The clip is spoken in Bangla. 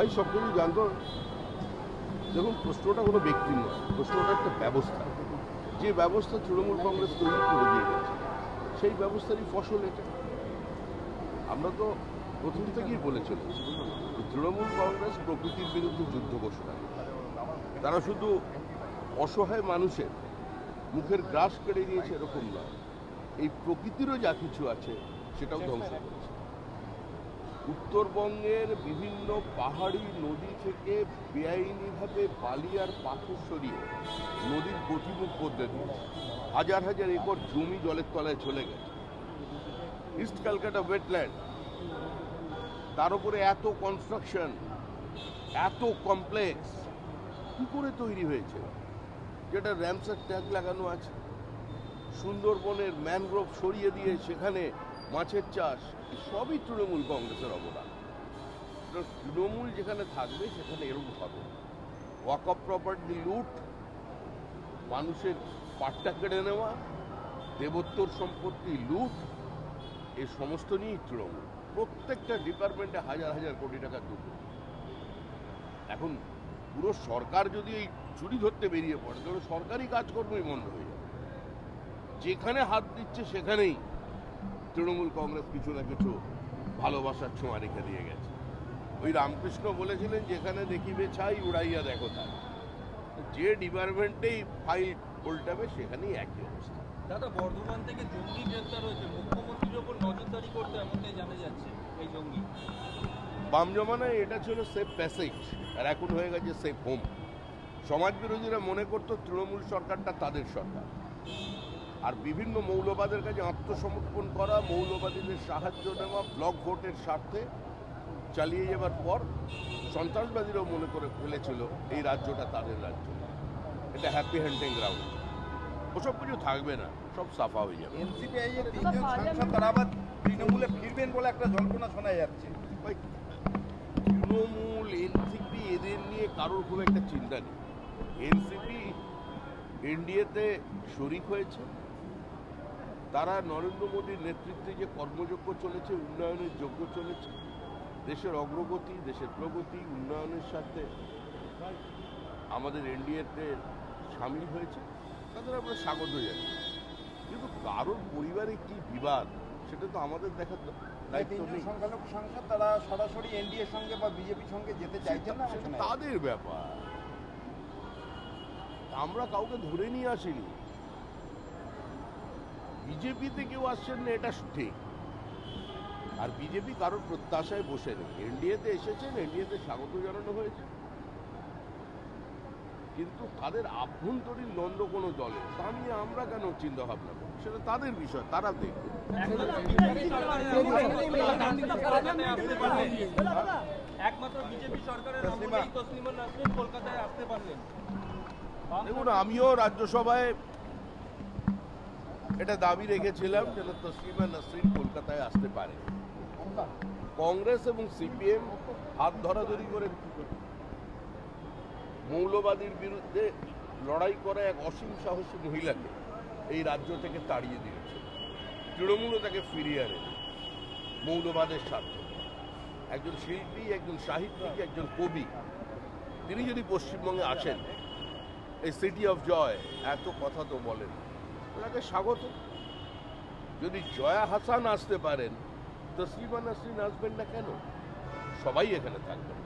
ভাই সব কিছু জানতো। দেখুন, প্রশ্নটা কোনো ব্যক্তি নয়, প্রশ্নটা একটা ব্যবস্থা। যে ব্যবস্থা তৃণমূল কংগ্রেস তৈরি করে দিয়ে গেছে, সেই ব্যবস্থারই ফসল এটা। আমরা তো প্রথম থেকেই বলেছিলাম তৃণমূল কংগ্রেস প্রকৃতির বিরুদ্ধে যুদ্ধ ঘোষণা করে। তারা শুধু অসহায় মানুষের মুখের গ্রাস কেড়ে নিয়েছে এরকম নয়, এই প্রকৃতিরও যা কিছু আছে সেটাও ধ্বংস করেছে। উত্তরবঙ্গের বিভিন্ন পাহাড়ি নদী থেকে বেআইনিভাবে বালি আর পাথর সরিয়ে নদীর গতিমুখ বদলে দিয়েছে। হাজার হাজার একর জমি জলের তলায় চলে গেছে। ইস্ট ক্যালকাটা ওয়েটল্যান্ড, তার উপরে এত কনস্ট্রাকশন, এত কমপ্লেক্স কি করে তৈরি হয়েছে? যেটা র্যামসার ট্যাগ লাগানো আছে। সুন্দরবনের ম্যানগ্রোভ সরিয়ে দিয়ে সেখানে মাছের চাষ, সবই তৃণমূল কংগ্রেসের অবদান। তৃণমূল যেখানে থাকবে সেখানে এরকম হবে। ওয়াকফ প্রপার্টি লুট, মানুষের পাট্টা কেড়ে নেওয়া, দেবোত্তর সম্পত্তি লুট, এই সমস্ত নিয়েই তৃণমূল। প্রত্যেকটা ডিপার্টমেন্টে হাজার হাজার কোটি টাকা দুর্নীতি। এখন পুরো সরকার যদি এই চুরি ধরতে বেরিয়ে পড়ে, তাহলে সরকারি কাজকর্মই বন্ধ হয়ে যাবে। যেখানে হাত দিচ্ছে সেখানেই তৃণমূল কংগ্রেস কিছু না কিছু ভালোবাসার ছোঁয়া রেখে দিয়ে গেছে। ওই রামকৃষ্ণ বলেছিলেন, যেখানে দেখিবে ছাই উড়াইয়া দেখো তাই। যে ডিপার্টমেন্টেই ফাইল উল্টাবে সেখানেই একই অবস্থা। দাদা, বর্ধমান থেকে জঙ্গি গ্রেফতার হয়েছে, মুখ্যমন্ত্রীর ওপর নজরদারি করতে এমনটাই জানা যাচ্ছে এই জঙ্গি। বাম জমানায় এটা ছিল সেফ প্যাসেজ, আর এখন হয়ে গেছে সেফ হোম। সমাজ বিরোধীরা মনে করতো তৃণমূল সরকারটা তাদের সরকার, আর বিভিন্ন মৌলবাদের কাছে আত্মসমর্পণ করা, মৌলবাদীদের সাহায্য নেওয়া, ব্লক ভোটের স্বার্থে চালিয়ে যাবার পর সন্ত্রাসবাদীরাও মনে করে ফেলেছিল এই রাজ্যটা তাদের রাজ্য। এটা হ্যাপি হান্টিং গ্রাউন্ড। ওসব কিছু থাকবে না, সব সাফা হয়ে যাবে। এনসিপিআই এর তিনজন সাংসদ তারা আবার তৃণমূলে ফিরবেন বলে একটা জল্পনা শোনা যাচ্ছে। তৃণমূল, এনসিপি এদের নিয়ে কারোর খুব একটা চিন্তা নেই। এনসিপি এনডিএতে শরিক হয়েছে। তারা নরেন্দ্র মোদীর নেতৃত্বে যে কর্মযজ্ঞ চলেছে, উন্নয়নের যজ্ঞ চলেছে, দেশের অগ্রগতি, দেশের প্রগতি, উন্নয়নের সাথে আমাদের এনডিএতে সামিল হয়েছে। তাদের আমরা স্বাগত জানাই। কিন্তু কারোর পরিবারে কি বিবাদ সেটা তো আমাদের দেখার দায়িত্ব নেই। সংখ্যালঘু সাংসদ তারা সরাসরি এনডিএর সঙ্গে বা বিজেপির সঙ্গে যেতে চাইছেন না, সেটা তাদের ব্যাপার। আমরা কাউকে ধরে নিয়ে আসিনি। বিজেপিতে কেউ আসছেন না এটা ঠিক, আর বিজেপি কারোর প্রত্যাশায় বসে নেই। এনডিএতে এসেছেন, এনডিএতে স্বাগত জানানো হয়েছে, কিন্তু তাদের আভ্যন্তরীণ দ্বন্দ্ব কোনো দলে তা নিয়ে আমরা কেন চিন্তা ভাবনা করি? সেটা তাদের বিষয়, তারা দেখবে। একমাত্র বিজেপি সরকারের আমলেই তসলিমা নাসরিন কলকাতায় আসতে পারলেন। দেখুন, আমিও রাজ্যসভায় এটা দাবি রেখেছিলাম যেন তসলিমা নাসরিন কলকাতায় আসতে পারে। কংগ্রেস এবং সিপিএম হাত ধরাধরি করে মৌলবাদীর বিরুদ্ধে লড়াই করা এক অসীম সাহসী মহিলাকে এই রাজ্য থেকে তাড়িয়ে দিয়েছে। তৃণমূলও তাকে ফিরিয়ে আনে মৌলবাদের স্বার্থে। একজন শিল্পী, একজন সাহিত্যিক, একজন কবি, তিনি যদি পশ্চিমবঙ্গে আসেন, এই সিটি অফ জয়, এত কথা তো বলেন, ওনাকে স্বাগত। যদি জয়া হাসান আসতে পারেন, তসলিমা নাসরিন আসবেন না কেন? সবাই এখানে থাকবেন।